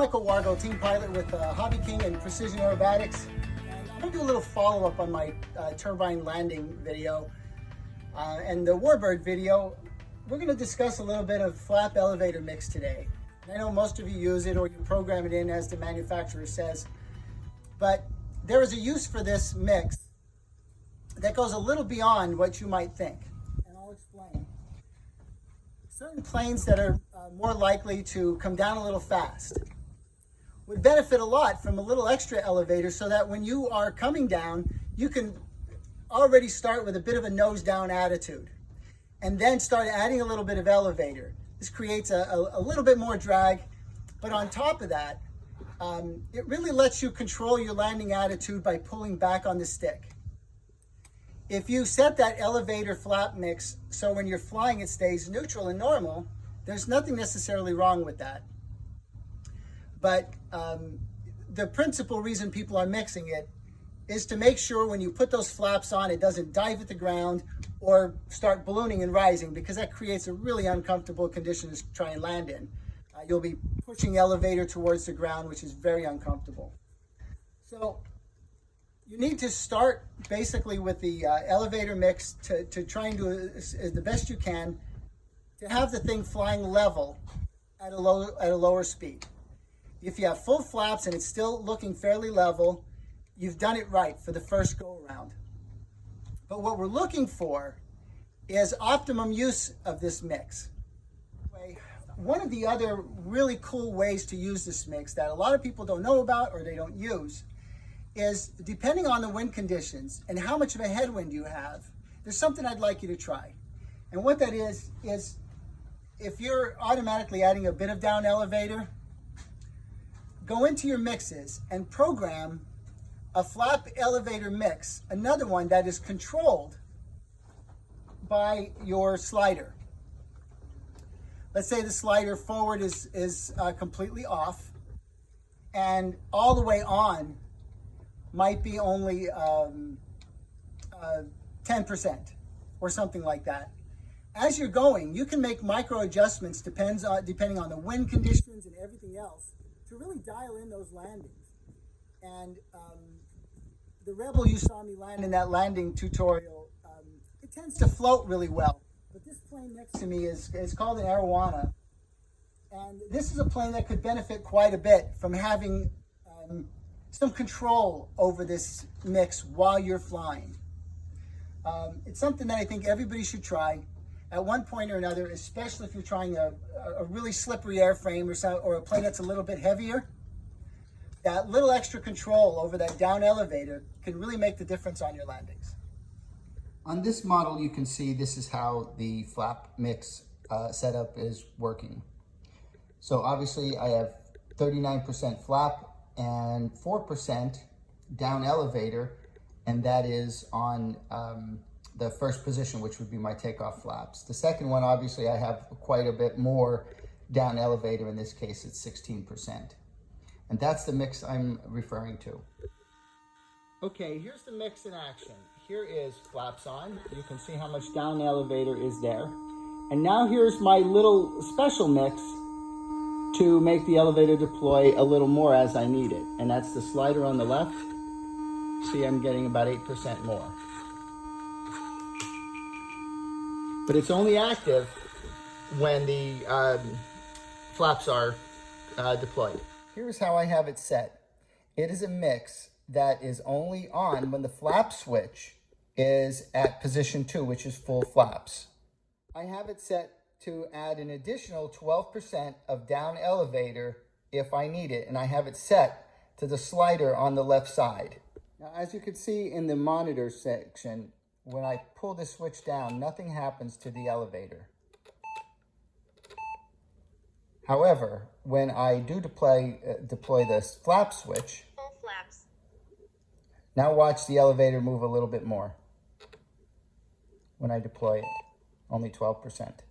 Michael Wargo, team pilot with Hobby King and Precision Aerobatics. And I'm going to do a little follow-up on my turbine landing video and the Warbird video. We're going to discuss a little bit of flap elevator mix today. And I know most of you use it or you program it in as the manufacturer says, but there is a use for this mix that goes a little beyond what you might think, and I'll explain. Certain planes that are more likely to come down a little fast would benefit a lot from a little extra elevator so that when you are coming down, you can already start with a bit of a nose down attitude and then start adding a little bit of elevator. This creates a little bit more drag, but on top of that, it really lets you control your landing attitude by pulling back on the stick. If you set that elevator flap mix so when you're flying it stays neutral and normal, there's nothing necessarily wrong with that. But the principal reason people are mixing it is to make sure when you put those flaps on, it doesn't dive at the ground or start ballooning and rising, because that creates a really uncomfortable condition to try and land in. You'll be pushing elevator towards the ground, which is very uncomfortable. So you need to start basically with the elevator mix to try and do as the best you can to have the thing flying level at a lower speed. If you have full flaps and it's still looking fairly level, you've done it right for the first go around. But what we're looking for is optimum use of this mix. One of the other really cool ways to use this mix that a lot of people don't know about or they don't use is, depending on the wind conditions and how much of a headwind you have, there's something I'd like you to try. And what that is if you're automatically adding a bit of down elevator, go into your mixes and program a flap elevator mix, another one that is controlled by your slider. Let's say the slider forward is completely off, and all the way on might be only 10% or something like that. As you're going, you can make micro adjustments depending on the wind conditions and everything else to really dial in those landings. And the Rebel you saw me land in that landing tutorial, it tends to float really well. But this plane next to me is called an Arowana. And this is a plane that could benefit quite a bit from having some control over this mix while you're flying. It's something that I think everybody should try at one point or another, especially if you're trying a really slippery airframe or a plane that's a little bit heavier. That little extra control over that down elevator can really make the difference on your landings. On this model, you can see this is how the flap mix setup is working. So obviously I have 39% flap and 4% down elevator, and that is on the first position, which would be my takeoff flaps. The second one, obviously I have quite a bit more down elevator. In this case, it's 16%. And that's the mix I'm referring to. Okay, here's the mix in action. Here is flaps on. You can see how much down elevator is there. And now here's my little special mix to make the elevator deploy a little more as I need it. And that's the slider on the left. See, I'm getting about 8% more. But it's only active when the flaps are deployed. Here's how I have it set. It is a mix that is only on when the flap switch is at position 2, which is full flaps. I have it set to add an additional 12% of down elevator if I need it, and I have it set to the slider on the left side. Now, as you can see in the monitor section, when I pull the switch down, nothing happens to the elevator. However, when I do deploy this flap switch, full flaps. Now watch the elevator move a little bit more when I deploy it, only 12%.